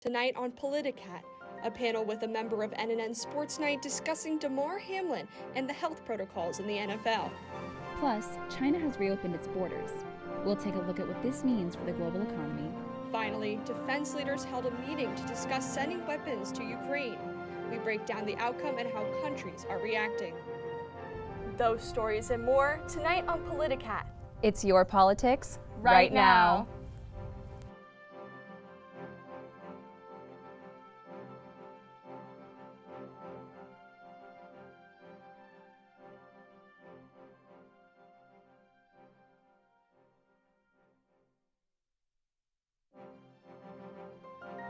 Tonight on Politicat, a panel with a member of NNN Sports Night discussing Damar Hamlin and the health protocols in the NFL. Plus, China has reopened its borders. We'll take a look at what this means for the global economy. Finally, defense leaders held a meeting to discuss sending weapons to Ukraine. We break down the outcome and how countries are reacting. Those stories and more tonight on Politicat. It's your politics right now.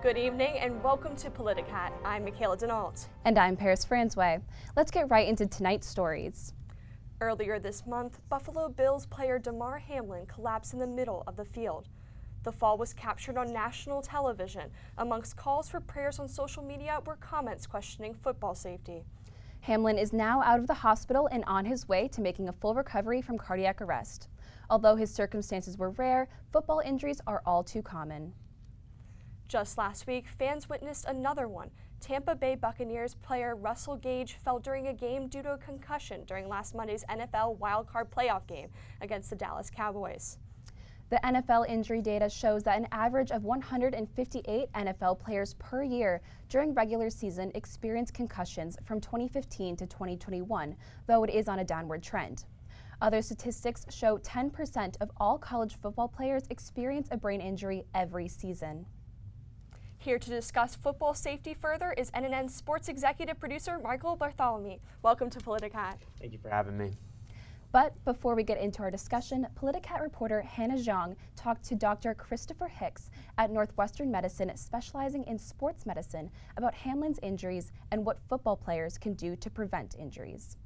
Good evening and welcome to Politicat. I'm Michaela Denault. And I'm Paris Francois. Let's get right into tonight's stories. Earlier this month, Buffalo Bills player Damar Hamlin collapsed in the middle of the field. The fall was captured on national television. Amongst calls for prayers on social media were comments questioning football safety. Hamlin is now out of the hospital and on his way to making a full recovery from cardiac arrest. Although his circumstances were rare, football injuries are all too common. Just last week, fans witnessed another one. Tampa Bay Buccaneers player Russell Gage fell during a game due to a concussion during last Monday's NFL wildcard playoff game against the Dallas Cowboys. The NFL injury data shows that an average of 158 NFL players per year during regular season experienced concussions from 2015 to 2021, though it is on a downward trend. Other statistics show 10% of all college football players experience a brain injury every season. Here to discuss football safety further is NNN Sports Executive Producer Michael Barthelemy. Welcome to Politicat. Thank you for having me. But before we get into our discussion, Politicat reporter Hannah Jiang talked to Dr. Christopher Hicks at Northwestern Medicine, specializing in sports medicine, about Hamlin's injuries and what football players can do to prevent injuries.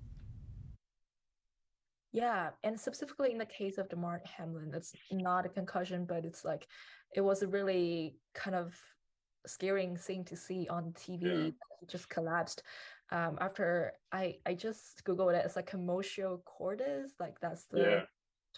Yeah, and specifically in the case of Damar Hamlin, it's not a concussion, but it's like it was a really kind of scaring thing to see on TV. Yeah. He just collapsed after I just googled it. It's like commotio cordis, like that's the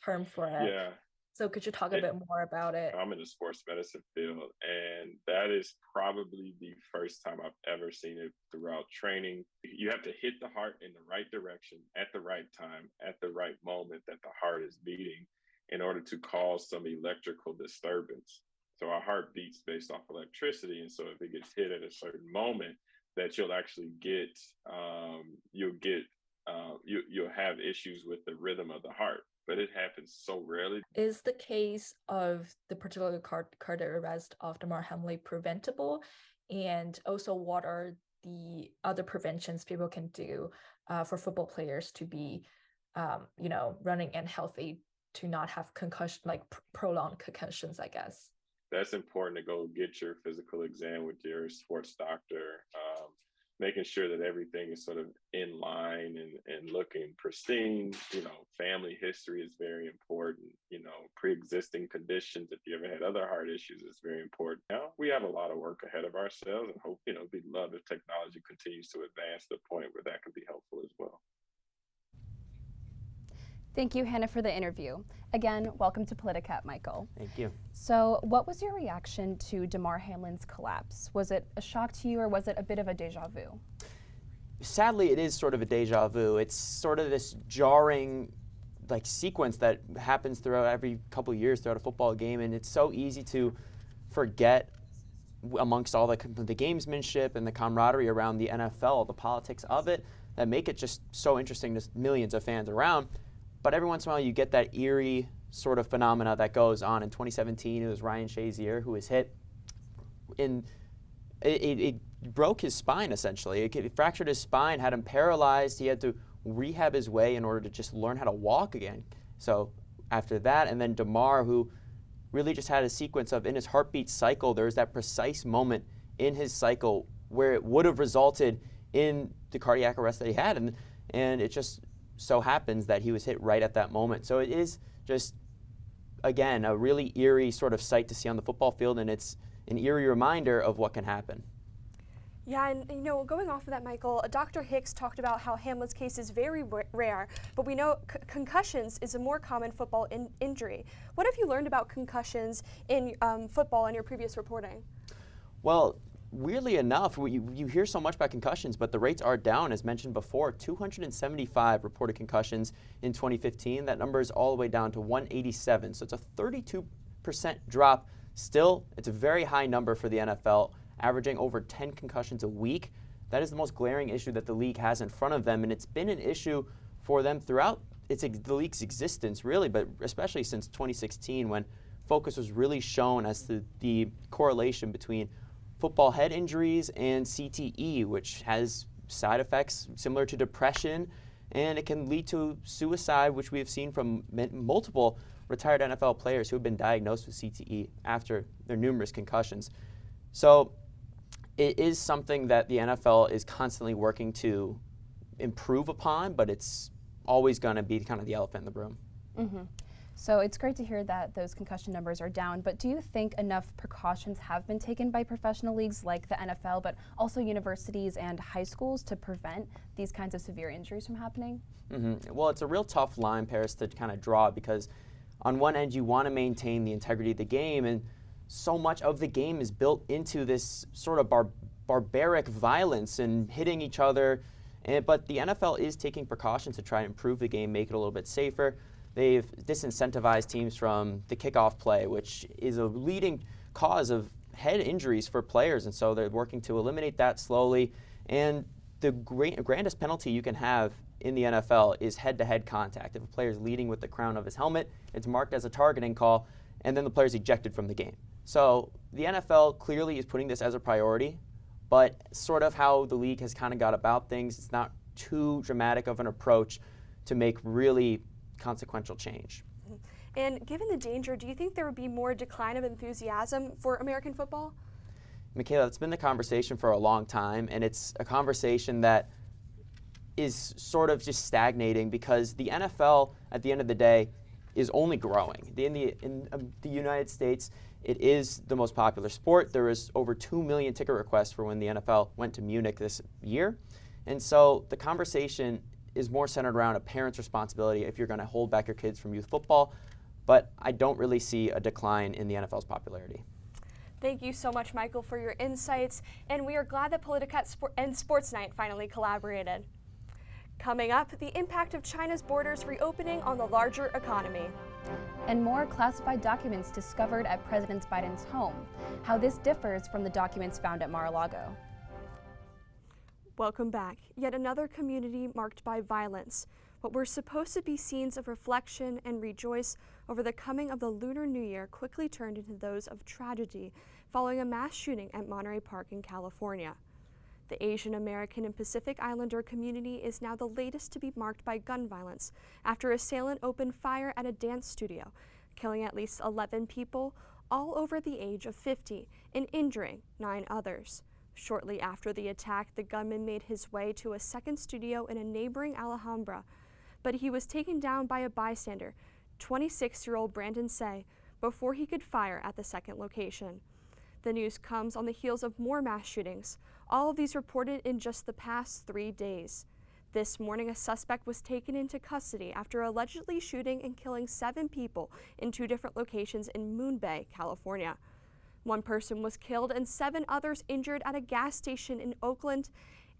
term for it. Yeah. So could you talk a bit more about it? I'm in the sports medicine field, and that is probably the first time I've ever seen it throughout training. You have to hit the heart in the right direction at the right time, at the right moment that the heart is beating in order to cause some electrical disturbance. So our heart beats based off electricity, and so if it gets hit at a certain moment, that you'll actually get you'll have issues with the rhythm of the heart. But it happens so rarely. Is the case of the particular cardiac arrest of Damar Hamlin preventable? And also, what are the other preventions people can do for football players to be, running and healthy, to not have concussion, like prolonged concussions, I guess? That's important to go get your physical exam with your sports doctor, making sure that everything is sort of in line and looking pristine. Family history is very important. Pre-existing conditions, if you ever had other heart issues, is very important. Now, we have a lot of work ahead of ourselves, and hope, we'd love if technology continues to advance to the point where that can be helpful as well. Thank you, Hannah, for the interview. Again, welcome to Politicat, Michael. Thank you. So what was your reaction to Damar Hamlin's collapse? Was it a shock to you, or was it a bit of a deja vu? Sadly, it is sort of a deja vu. It's sort of this jarring sequence that happens throughout every couple of years throughout a football game, and it's so easy to forget amongst all the gamesmanship and the camaraderie around the NFL, the politics of it, that make it just so interesting to millions of fans around. But every once in a while, you get that eerie sort of phenomena that goes on. In 2017, it was Ryan Shazier who was hit. It broke his spine, essentially. It fractured his spine, had him paralyzed. He had to rehab his way in order to just learn how to walk again. So after that, and then Damar, who really just had a sequence of, in his heartbeat cycle, there was that precise moment in his cycle where it would have resulted in the cardiac arrest that he had. And it just so happens that he was hit right at that moment. So it is just, again, a really eerie sort of sight to see on the football field, and it's an eerie reminder of what can happen. Yeah, and going off of that, Michael, Dr. Hicks talked about how Hamlin's case is very rare, but we know concussions is a more common football injury. What have you learned about concussions in football in your previous reporting? Well, weirdly enough, you hear so much about concussions, but the rates are down, as mentioned before. 275 reported concussions in 2015. That number is all the way down to 187. So it's a 32% drop. Still, it's a very high number for the NFL, averaging over 10 concussions a week. That is the most glaring issue that the league has in front of them, and it's been an issue for them throughout the league's existence, really, but especially since 2016, when focus was really shown as to the correlation between football head injuries and CTE, which has side effects similar to depression, and it can lead to suicide, which we have seen from multiple retired NFL players who have been diagnosed with CTE after their numerous concussions. So it is something that the NFL is constantly working to improve upon, but it's always going to be kind of the elephant in the room. Mm-hmm. So it's great to hear that those concussion numbers are down, but do you think enough precautions have been taken by professional leagues like the NFL, but also universities and high schools to prevent these kinds of severe injuries from happening? Mm-hmm. Well, it's a real tough line, Paris, to kind of draw, because on one end you want to maintain the integrity of the game, and so much of the game is built into this sort of barbaric violence and hitting each other. But the NFL is taking precautions to try and improve the game, make it a little bit safer. They've disincentivized teams from the kickoff play, which is a leading cause of head injuries for players, and so they're working to eliminate that slowly. And the grandest penalty you can have in the NFL is head-to-head contact. If a player is leading with the crown of his helmet, it's marked as a targeting call, and then the player is ejected from the game. So the NFL clearly is putting this as a priority, but sort of how the league has kind of got about things, it's not too dramatic of an approach to make really consequential change. And given the danger, do you think there would be more decline of enthusiasm for American football? Michaela, it's been the conversation for a long time, and it's a conversation that is sort of just stagnating, because the NFL, at the end of the day, is only growing. In the United States, it is the most popular sport. There is over 2 million ticket requests for when the NFL went to Munich this year. And so the conversation is more centered around a parent's responsibility if you're going to hold back your kids from youth football. But I don't really see a decline in the NFL's popularity. Thank you so much, Michael, for your insights. And we are glad that Politicat and Sports Night finally collaborated. Coming up, the impact of China's borders reopening on the larger economy. And more classified documents discovered at President Biden's home. How this differs from the documents found at Mar-a-Lago. Welcome back. Yet another community marked by violence. What were supposed to be scenes of reflection and rejoice over the coming of the Lunar New Year quickly turned into those of tragedy following a mass shooting at Monterey Park in California. The Asian American and Pacific Islander community is now the latest to be marked by gun violence after assailant opened fire at a dance studio, killing at least 11 people, all over the age of 50, and injuring 9 others. Shortly after the attack, the gunman made his way to a second studio in a neighboring Alhambra, but he was taken down by a bystander, 26-year-old Brandon Say, before he could fire at the second location. The news comes on the heels of more mass shootings, all of these reported in just the past 3 days. This morning, a suspect was taken into custody after allegedly shooting and killing 7 people in 2 different locations in Moon Bay, California. 1 person was killed and 7 others injured at a gas station in Oakland.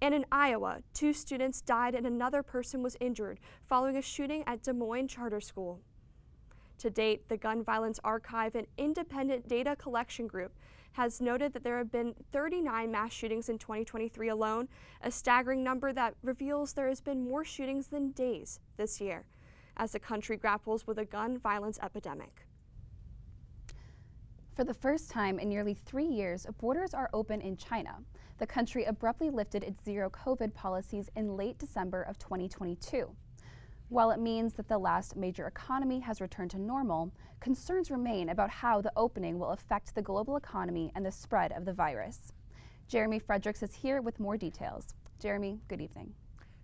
And in Iowa, 2 students died and another person was injured following a shooting at Des Moines Charter School. To date, the Gun Violence Archive, an independent data collection group, has noted that there have been 39 mass shootings in 2023 alone, a staggering number that reveals there has been more shootings than days this year, as the country grapples with a gun violence epidemic. For the first time in nearly 3 years, borders are open in China. The country abruptly lifted its zero-COVID policies in late December of 2022. While it means that the last major economy has returned to normal, concerns remain about how the opening will affect the global economy and the spread of the virus. Jeremy Fredericks is here with more details. Jeremy, good evening.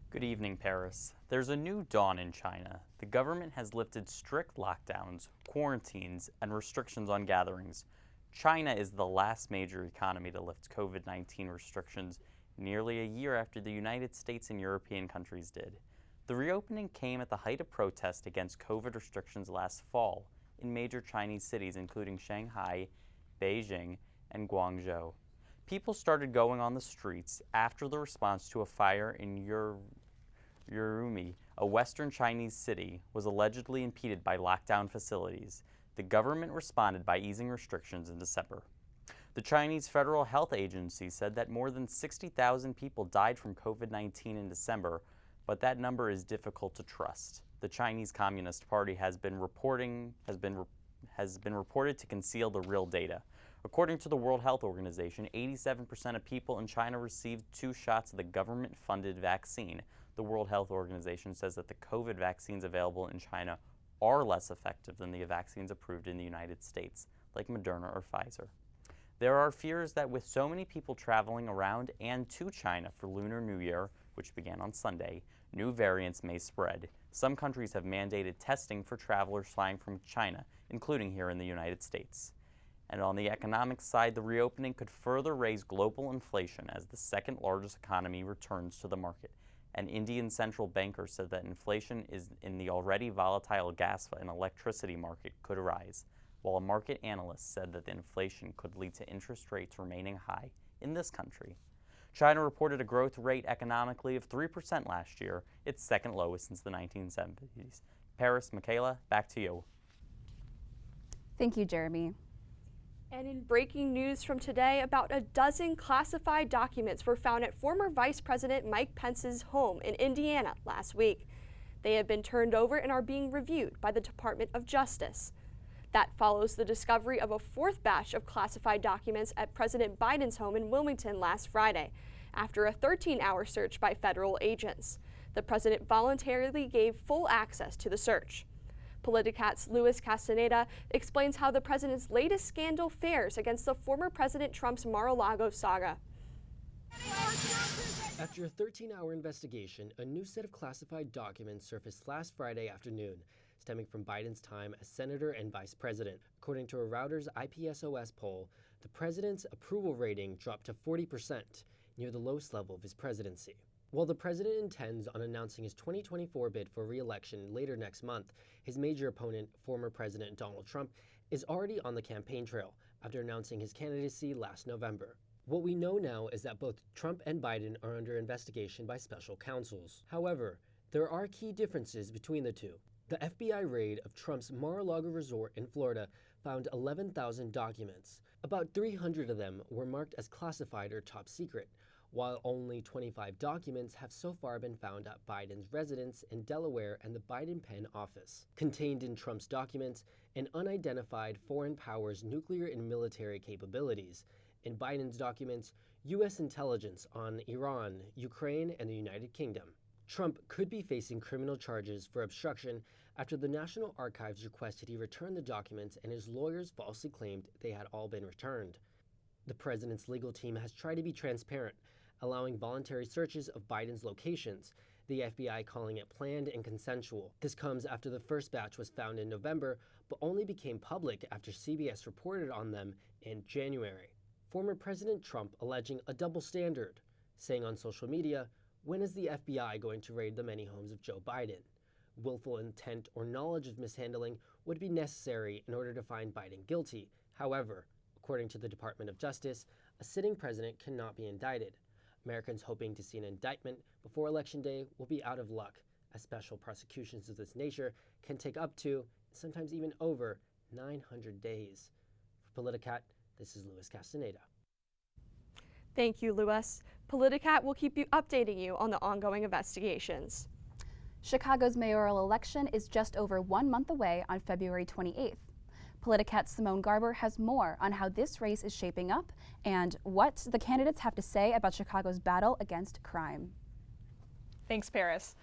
Good evening, Paris. There's a new dawn in China. The government has lifted strict lockdowns, quarantines, and restrictions on gatherings. China is the last major economy to lift COVID-19 restrictions nearly a year after the United States and European countries did. The reopening came at the height of protest against COVID restrictions last fall in major Chinese cities including Shanghai, Beijing, and Guangzhou. People started going on the streets after the response to a fire in Urumqi, a western Chinese city, was allegedly impeded by lockdown facilities. The government responded by easing restrictions in December. The Chinese Federal Health Agency said that more than 60,000 people died from COVID-19 in December, but that number is difficult to trust. The Chinese Communist Party has been reported to conceal the real data. According to the World Health Organization, 87% of people in China received 2 shots of the government-funded vaccine. The World Health Organization says that the COVID vaccines available in China are less effective than the vaccines approved in the United States, like Moderna or Pfizer. There are fears that with so many people traveling around and to China for Lunar New Year, which began on Sunday, new variants may spread. Some countries have mandated testing for travelers flying from China, including here in the United States. And on the economic side, the reopening could further raise global inflation as the second largest economy returns to the market. An Indian central banker said that inflation in the already volatile gas and electricity market could rise, while a market analyst said that the inflation could lead to interest rates remaining high in this country. China reported a growth rate economically of 3% last year, its second lowest since the 1970s. Paris, Michaela, back to you. Thank you, Jeremy. And in breaking news from today, about a dozen classified documents were found at former Vice President Mike Pence's home in Indiana last week. They have been turned over and are being reviewed by the Department of Justice. That follows the discovery of a 4th batch of classified documents at President Biden's home in Wilmington last Friday, after a 13-hour search by federal agents. The president voluntarily gave full access to the search. Politicat's Luis Castaneda explains how the president's latest scandal fares against the former President Trump's Mar-a-Lago saga. After a 13-hour investigation, a new set of classified documents surfaced last Friday afternoon, stemming from Biden's time as senator and vice president. According to a Reuters IPSOS poll, the president's approval rating dropped to 40%, near the lowest level of his presidency. While the president intends on announcing his 2024 bid for re-election later next month, his major opponent, former President Donald Trump, is already on the campaign trail after announcing his candidacy last November. What we know now is that both Trump and Biden are under investigation by special counsels. However, there are key differences between the two. The FBI raid of Trump's Mar-a-Lago resort in Florida found 11,000 documents. About 300 of them were marked as classified or top secret, while only 25 documents have so far been found at Biden's residence in Delaware and the Biden Penn office. Contained in Trump's documents, an unidentified foreign power's nuclear and military capabilities. In Biden's documents, U.S. intelligence on Iran, Ukraine, and the United Kingdom. Trump could be facing criminal charges for obstruction after the National Archives requested he return the documents and his lawyers falsely claimed they had all been returned. The president's legal team has tried to be transparent, allowing voluntary searches of Biden's locations, the FBI calling it planned and consensual. This comes after the first batch was found in November, but only became public after CBS reported on them in January. Former President Trump alleging a double standard, saying on social media, "When is the FBI going to raid the many homes of Joe Biden?" Willful intent or knowledge of mishandling would be necessary in order to find Biden guilty. However, according to the Department of Justice, a sitting president cannot be indicted. Americans hoping to see an indictment before Election Day will be out of luck, as special prosecutions of this nature can take up to, sometimes even over, 900 days. For Politicat, this is Luis Castaneda. Thank you, Luis. Politicat will keep you updating you on the ongoing investigations. Chicago's mayoral election is just over 1 month away on February 28th. Politicat's Simone Garber has more on how this race is shaping up and what the candidates have to say about Chicago's battle against crime. Thanks, Paris.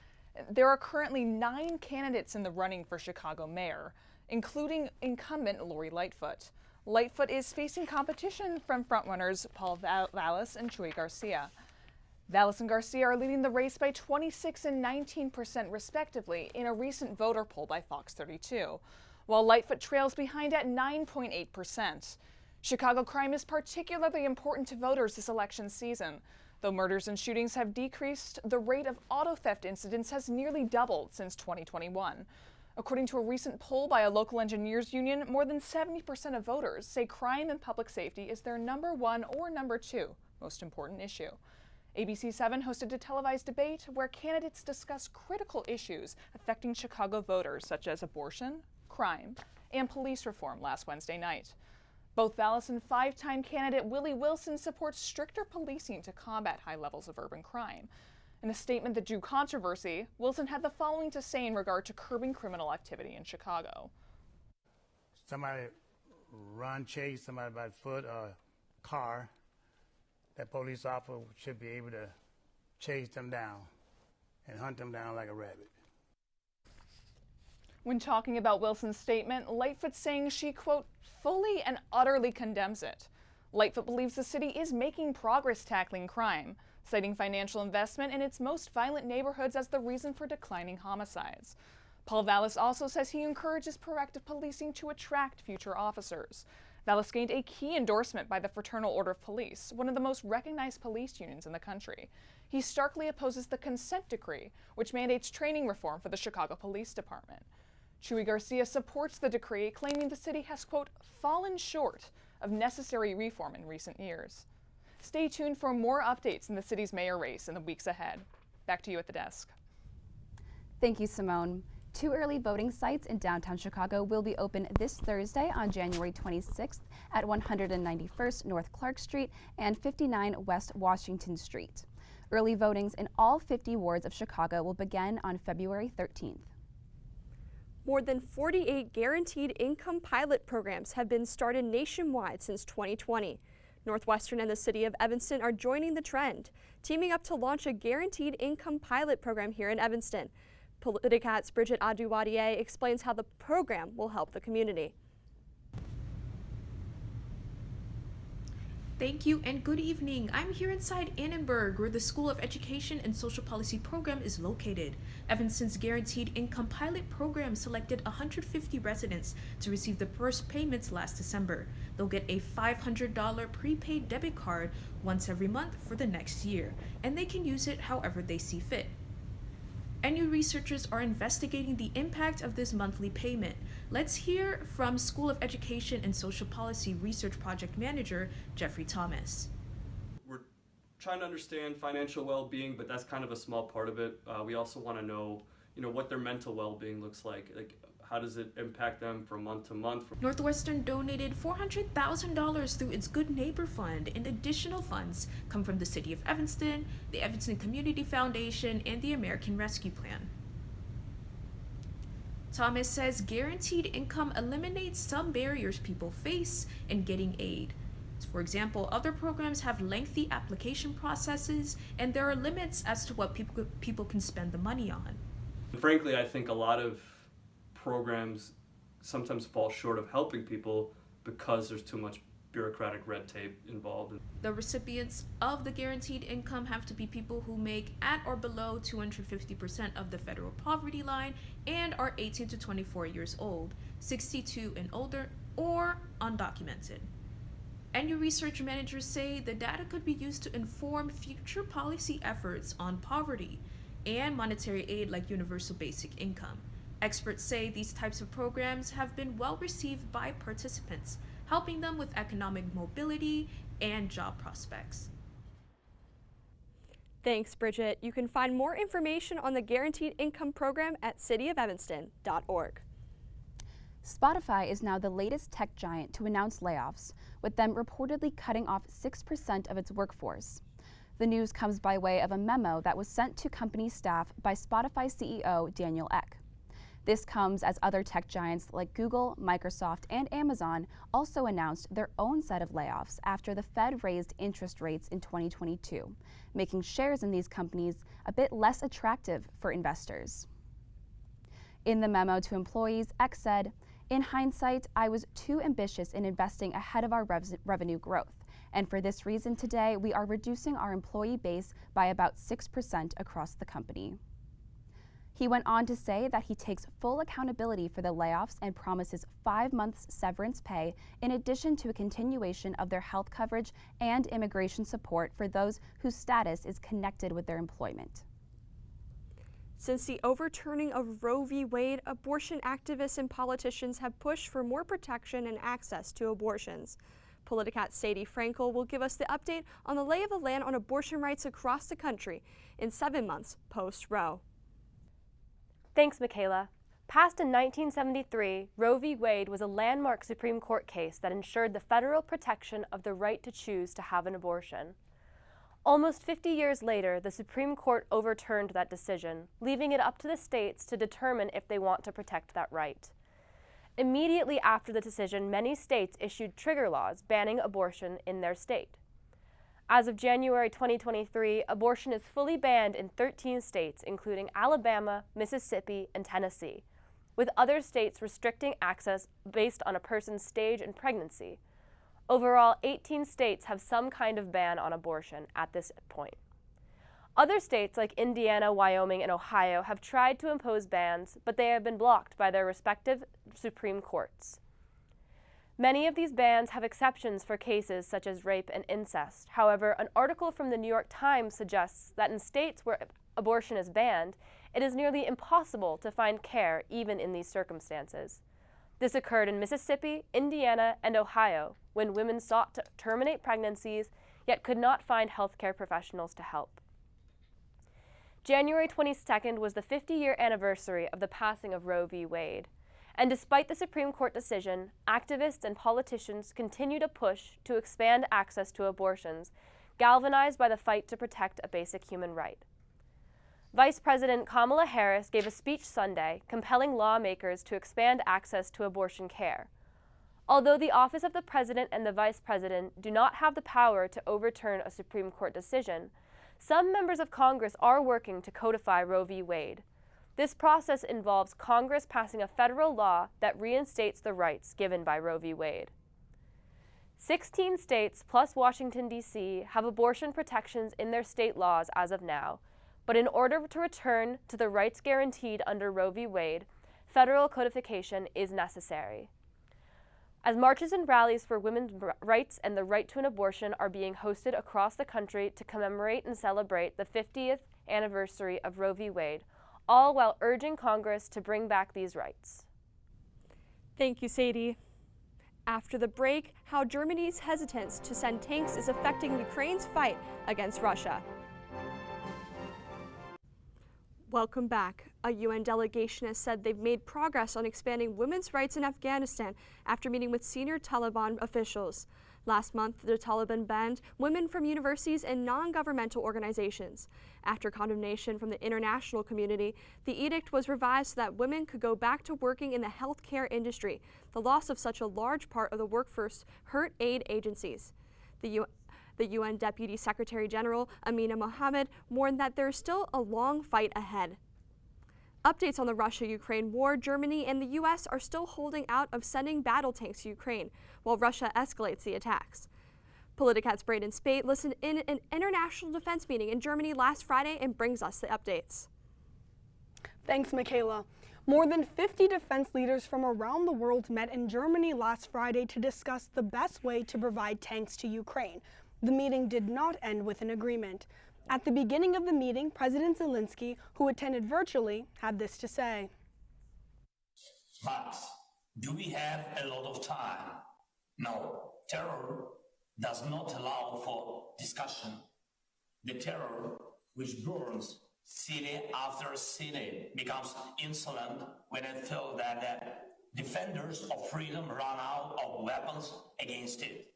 There are currently 9 candidates in the running for Chicago mayor, including incumbent Lori Lightfoot. Lightfoot is facing competition from frontrunners Paul Vallis and Chuy Garcia. Vallis and Garcia are leading the race by 26% and 19% respectively in a recent voter poll by Fox 32. While Lightfoot trails behind at 9.8%. Chicago crime is particularly important to voters this election season. Though murders and shootings have decreased, the rate of auto theft incidents has nearly doubled since 2021. According to a recent poll by a local engineers union, more than 70% of voters say crime and public safety is their #1 or #2 most important issue. ABC 7 hosted a televised debate where candidates discuss critical issues affecting Chicago voters, such as abortion, crime, and police reform last Wednesday night. Both Vallis and five-time candidate Willie Wilson support stricter policing to combat high levels of urban crime. In a statement that drew controversy, Wilson had the following to say in regard to curbing criminal activity in Chicago. Somebody chase somebody by foot or car, that police officer should be able to chase them down and hunt them down like a rabbit. When talking about Wilson's statement, Lightfoot saying she, quote, fully and utterly condemns it. Lightfoot believes the city is making progress tackling crime, citing financial investment in its most violent neighborhoods as the reason for declining homicides. Paul Vallis also says he encourages proactive policing to attract future officers. Vallis gained a key endorsement by the Fraternal Order of Police, one of the most recognized police unions in the country. He starkly opposes the consent decree, which mandates training reform for the Chicago Police Department. Chuy Garcia supports the decree, claiming the city has, quote, fallen short of necessary reform in recent years. Stay tuned for more updates in the city's mayor race in the weeks ahead. Back to you at the desk. Thank you, Simone. 2 early voting sites in downtown Chicago will be open this Thursday on January 26th at 191st North Clark Street and 59 West Washington Street. Early votings in all 50 wards of Chicago will begin on February 13th. More than 48 guaranteed income pilot programs have been started nationwide since 2020. Northwestern and the city of Evanston are joining the trend, teaming up to launch a guaranteed income pilot program here in Evanston. Politicat's Bridget Aduwadier explains how the program will help the community. Thank you and good evening. I'm here inside Annenberg, where the School of Education and Social Policy program is located. Evanston's Guaranteed Income Pilot program selected 150 residents to receive the first payments last December. They'll get a $500 prepaid debit card once every month for the next year, and they can use it however they see fit. NU researchers are investigating the impact of this monthly payment. Let's hear from School of Education and Social Policy Research Project Manager Jeffrey Thomas. We're trying to understand financial well-being, but that's kind of a small part of it. We also want to know, what their mental well-being looks like. How does it impact them from month to month? Northwestern donated $400,000 through its Good Neighbor Fund, and additional funds come from the City of Evanston, the Evanston Community Foundation, and the American Rescue Plan. Thomas says guaranteed income eliminates some barriers people face in getting aid. For example, other programs have lengthy application processes, and there are limits as to what people can spend the money on. Frankly, I think a lot of programs sometimes fall short of helping people because there's too much bureaucratic red tape involved. The recipients of the guaranteed income have to be people who make at or below 250% of the federal poverty line and are 18 to 24 years old, 62 and older, or undocumented. NU research managers say the data could be used to inform future policy efforts on poverty and monetary aid like universal basic income. Experts say these types of programs have been well received by participants, helping them with economic mobility and job prospects. Thanks, Bridget. You can find more information on the Guaranteed Income Program at cityofevanston.org. Spotify is now the latest tech giant to announce layoffs, with them reportedly cutting off 6% of its workforce. The news comes by way of a memo that was sent to company staff by Spotify CEO Daniel Ek. This comes as other tech giants like Google, Microsoft, and Amazon also announced their own set of layoffs after the Fed raised interest rates in 2022, making shares in these companies a bit less attractive for investors. In the memo to employees, X said, "In hindsight, I was too ambitious in investing ahead of our revenue growth, and for this reason today, we are reducing our employee base by about 6% across the company." He went on to say that he takes full accountability for the layoffs and promises 5 months severance pay in addition to a continuation of their health coverage and immigration support for those whose status is connected with their employment. Since the overturning of Roe v. Wade, abortion activists and politicians have pushed for more protection and access to abortions. Politicat's Sadie Frankel will give us the update on the lay of the land on abortion rights across the country in 7 months post-Roe. Thanks, Michaela. Passed in 1973, Roe v. Wade was a landmark Supreme Court case that ensured the federal protection of the right to choose to have an abortion. Almost 50 years later, the Supreme Court overturned that decision, leaving it up to the states to determine if they want to protect that right. Immediately after the decision, many states issued trigger laws banning abortion in their state. As of January 2023, abortion is fully banned in 13 states, including Alabama, Mississippi, and Tennessee, with other states restricting access based on a person's stage in pregnancy. Overall, 18 states have some kind of ban on abortion at this point. Other states like Indiana, Wyoming, and Ohio have tried to impose bans, but they have been blocked by their respective Supreme Courts. Many of these bans have exceptions for cases such as rape and incest. However, an article from the New York Times suggests that in states where abortion is banned, it is nearly impossible to find care even in these circumstances. This occurred in Mississippi, Indiana, and Ohio, when women sought to terminate pregnancies, yet could not find healthcare professionals to help. January 22nd was the 50-year anniversary of the passing of Roe v. Wade. And despite the Supreme Court decision, activists and politicians continue to push to expand access to abortions, galvanized by the fight to protect a basic human right. Vice President Kamala Harris gave a speech Sunday compelling lawmakers to expand access to abortion care. Although the office of the president and the vice president do not have the power to overturn a Supreme Court decision, some members of Congress are working to codify Roe v. Wade. This process involves Congress passing a federal law that reinstates the rights given by Roe v. Wade. 16 states plus Washington, D.C. have abortion protections in their state laws as of now, but in order to return to the rights guaranteed under Roe v. Wade, federal codification is necessary. As marches and rallies for women's rights and the right to an abortion are being hosted across the country to commemorate and celebrate the 50th anniversary of Roe v. Wade, all while urging Congress to bring back these rights. Thank you, Sadie. After the break, how Germany's hesitance to send tanks is affecting Ukraine's fight against Russia. Welcome back. A UN delegation has said they've made progress on expanding women's rights in Afghanistan after meeting with senior Taliban officials. Last month, the Taliban banned women from universities and non-governmental organizations. After condemnation from the international community, the edict was revised so that women could go back to working in the healthcare industry. The loss of such a large part of the workforce hurt aid agencies. The UN Deputy Secretary General Amina Mohammed warned that there is still a long fight ahead. Updates on the Russia-Ukraine war: Germany and the U.S. are still holding out of sending battle tanks to Ukraine, while Russia escalates the attacks. Politicat's Braden Spate listened in an international defense meeting in Germany last Friday and brings us the updates. Thanks, Michaela. More than 50 defense leaders from around the world met in Germany last Friday to discuss the best way to provide tanks to Ukraine. The meeting did not end with an agreement. At the beginning of the meeting, President Zelensky, who attended virtually, had this to say. But do we have a lot of time? No. Terror does not allow for discussion. The terror which burns city after city becomes insolent when it feels that the defenders of freedom run out of weapons against it.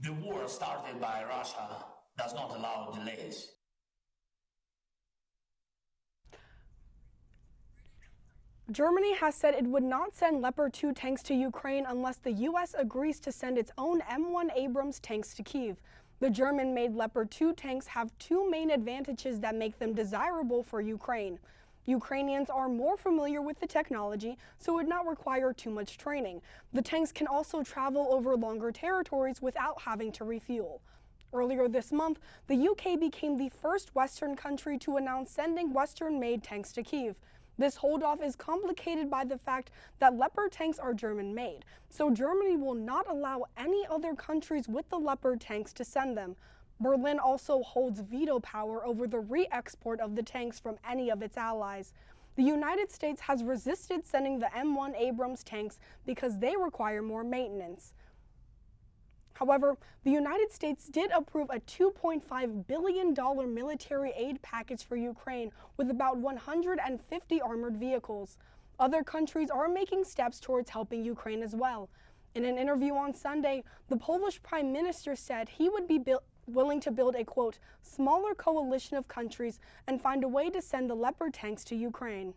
The war started by Russia does not allow delays. Germany has said it would not send Leopard 2 tanks to Ukraine unless the U.S. agrees to send its own M1 Abrams tanks to Kyiv. The German-made Leopard 2 tanks have two main advantages that make them desirable for Ukraine. Ukrainians are more familiar with the technology, so it would not require too much training. The tanks can also travel over longer territories without having to refuel. Earlier this month, the UK became the first Western country to announce sending Western-made tanks to Kyiv. This holdoff is complicated by the fact that Leopard tanks are German-made, so Germany will not allow any other countries with the Leopard tanks to send them. Berlin also holds veto power over the re-export of the tanks from any of its allies. The United States has resisted sending the M1 Abrams tanks because they require more maintenance. However, the United States did approve a $2.5 billion military aid package for Ukraine with about 150 armored vehicles. Other countries are making steps towards helping Ukraine as well. In an interview on Sunday, the Polish Prime Minister said he would be willing to build a, quote, smaller coalition of countries and find a way to send the Leopard tanks to Ukraine.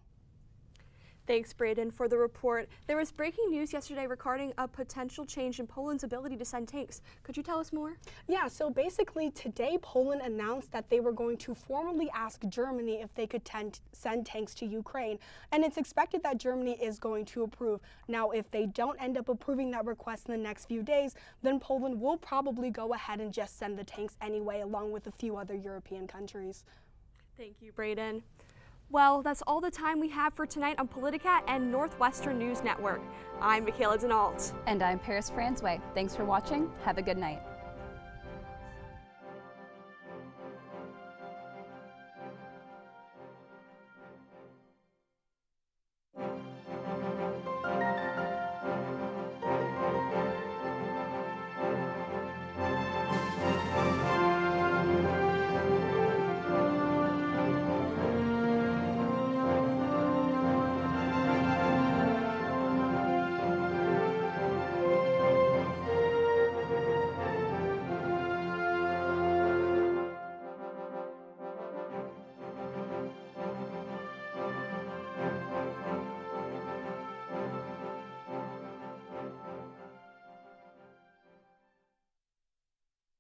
Thanks, Braden, for the report. There was breaking news yesterday regarding a potential change in Poland's ability to send tanks. Could you tell us more? Yeah, so basically today Poland announced that they were going to formally ask Germany if they could send tanks to Ukraine. And it's expected that Germany is going to approve. Now, if they don't end up approving that request in the next few days, then Poland will probably go ahead and just send the tanks anyway, along with a few other European countries. Thank you, Braden. Well, that's all the time we have for tonight on Politicat and Northwestern News Network. I'm Michaela Denault. And I'm Paris Franzway. Thanks for watching. Have a good night.